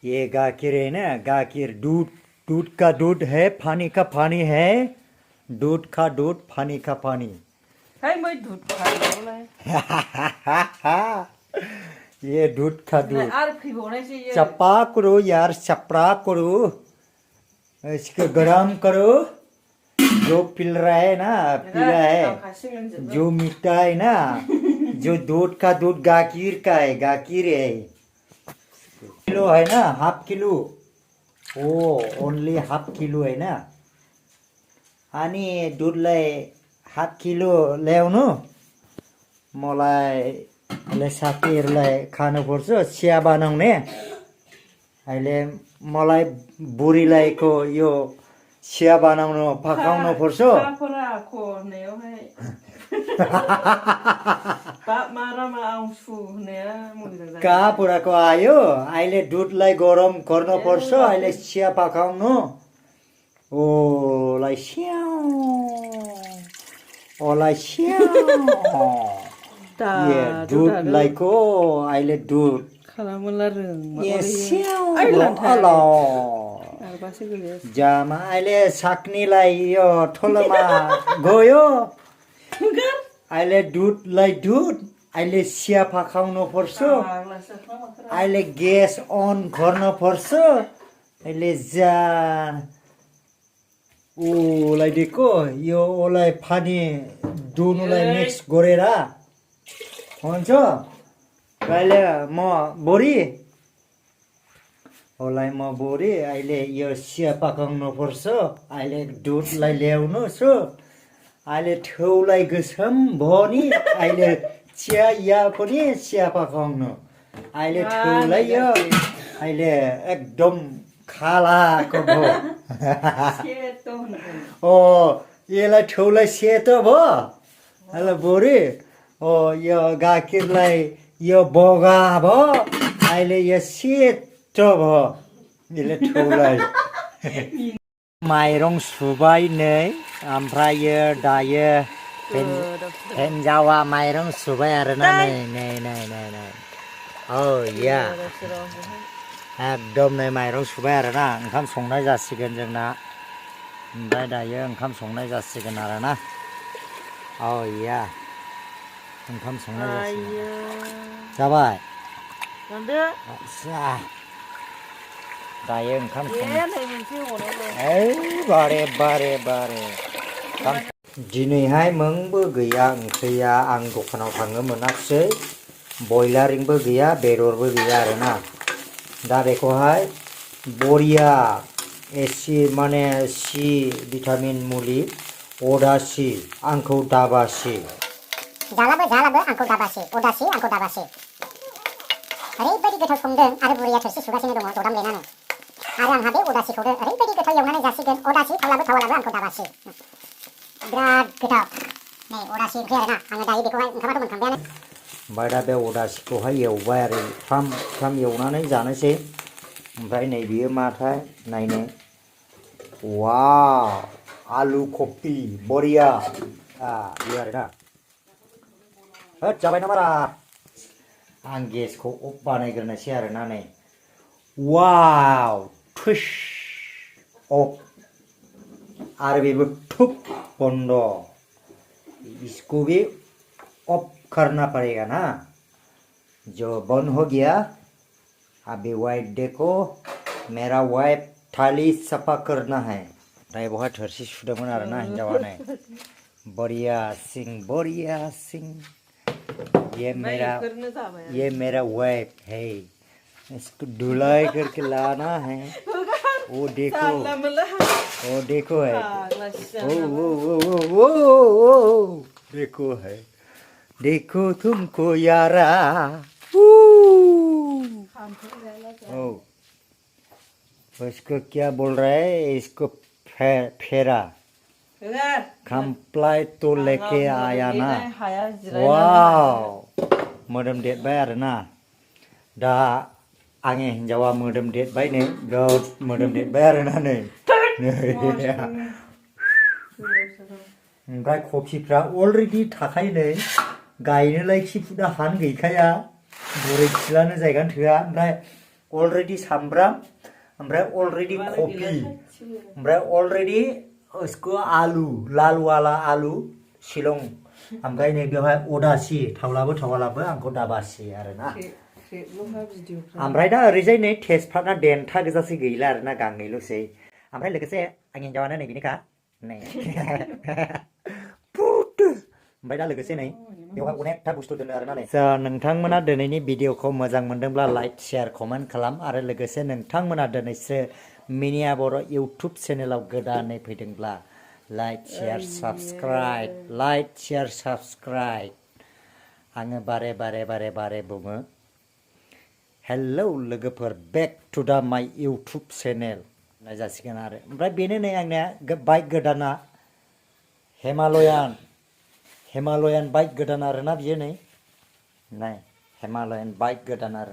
ये गाखिर है ना गाखिर दूध दूध का दूध है पानी का पानी है दूध का दूध पानी का पानी Thấy mới thụt phải bộ này. ये दूध का Này दूध ăn phi bộ này chứ. चपा करो यार चपड़ा करो इसको गरम करो जो पिल रहा है ना पीला है जो मीठा है ना जो दूध का दूध गाखिर का है गाखिर है किलो है ना हाफ किलो ओ ओनली हाफ किलो है ना आणि दूधलाई हाफ किलो ल्याउनु मलाई साथीहरूलाई खानुपर्छ चिया बनाउने अहिले मलाई बुढीलाईको यो चिया बनाउनु पकाउनु पर्छ कहाँ पुराको आयो अहिले दुधलाई गरम गर्नुपर्छ अहिले चिया पकाउनु ओलाई स्याउ ओलाई स्याउ ये दुधलाई को अहिले दुध ये स्याउ अला जामा अहिले साक्नीलाई यो ठोलोमा गयो अहिले दुधलाई दुध अहिले चिया पकाउनु पर्छ अहिले ग्यास अन गर्न पर्छ अहिले जा ओलाई दिएको यो ओलाई पानी दुनुलाई मिक्स गरेर हुन्छ अहिले म बोरी ओलाई म बोरी अहिले यो चिया पकाउनु पर्छ अहिले दुधलाई ल्याउनु छु अहिले ठेउलाई गोसोम भयो नि अहिले चिया या पनि चिया पकाउनु अहिले ठेउलाई यो अहिले एकदम खालाको भयो ओ यसलाई ठेउलाई सेतो भयो हेलो बोरी ओ यो गाखिरलाई यो बगा भयो अहिले यो सेतो भयो यसले ठेउलाई माइरं सुबाय नै ओमफ्रायो दायो हिन्जावा माइरं सुबाय आरोना नै औ या एकदम नै माइरं सुबाय आरोना ओंखाम संनाय जासिगोन जोंना ओमफ्राय दायो ओंखाम संनाय जासिगोन आरोना औ या ओंखाम संनाय जासिगोन जाबाय आच्छा दायो ओंखाम बारे बारे बारे दिनैहाय मोनबो गैया ओंख्रिया आं दखानाव थांनो मोनाखिसै बयलारिंबो गैया बेदरबो गैया आरोना दा बेखौहाय बरिया एसि माने सि भिटामिन मुलि अदासि आंखौ दाबासि जालाबो आंखौ दाबासि अदासि आंखौ दाबासि ओरैबायदि गोथाव संदों आरो बुरैया थोरसि सुगासिनो दङ ददाम लेनानै आरो आंहा बे अदासिखौ ओरैबायदि गोथाव एवनानै जासिगोन अदासि थावलाबो आंखौ दाबासि बिराद गोथाव नै अदासि ओंख्रि आरोना आङो दायो बेखौहाय ओंखामाथ' मोनखांबायानो ओमफ्राय दा बे अदासिखौहाय एवबाय आरो फ्राम फ्राम एवनानै जानोसै ओमफ्राय नै बियो माथाय नायनो वाव आलु कफि बरिया बियो आरोना होद जाबाय नामारा आं गेसखौ अफ बानायग्रोनोसै आरोना नै वाव थुस अफ आरो बेबो थुप बन्द इसको भी ऑफ करना पड़ेगा ना जो बंद हो गया अभी वाइफ देखो मेरा वाइफ थाली सफा करना है दायो बहाय थोरसि सुदोंमोन आरोना हिन्जावा नै बढ़िया सिंह ये मेरा वाइफ है इसको धुलाई करके लाना है वो देखो है ओ देखो है देखो तुमको यारा ओ इसको क्या बोल रहा है इसको फेरा खामप्लाय तो लेके आया ना वाव मोदोम देरबाय आरोना दा आंनि हिन्जावा मोदोम देरबाय नै बिराद मोदोम देरबाय आरोना नै ओमफ्राय कफिफ्रा अलरेडि थाखायो नै गायनोलाय खिफुदा हान गैखाया बुरै खिलानो जायगानो थोआ ओमफ्राय अलरेडि सामब्राम ओमफ्राय अलरेडि कफि ओमफ्राय अलरेडि इसको आलु लाल वाला आलु शिलं ओमफ्राय नै बेवहाय अदासि थावलाबो आंखौ दाबासि आरोना ओमफ्राय दा ओरैजाय नै तेजपातआ देन्था गोजासै गैला आरोना गांनैल'सै ओमफ्राय लोगोसे आंनि हिन्जावानो नै बिनिखा नै ओमफ्राय दा लोगोसे नै बेवहाय अनेकथा बुस्थु दोनो आरोना नै नोंथांमोना दिनैनि भिडिअखौ मोजां मोनदोंब्ला लाइक शेयार कमेन्ट खालाम आरो लोगोसे नोंथांमोना दिनैसो मिनिया बर' इउटुब चेनेलाव गोदानै फैदोंब्ला लाइक शेयार साबस्क्राइब आङो बारे बुङो हेलौ लोगोफोर बेक टु दा माय इउटुब चेनेल नाय जासिगोन आरो ओमफ्राय बेनो नै आंनिया बाइक गोदाना हिमालयान बाइक गोदान आरोना बियो नै हिमालयान बाइक गोदान आरोना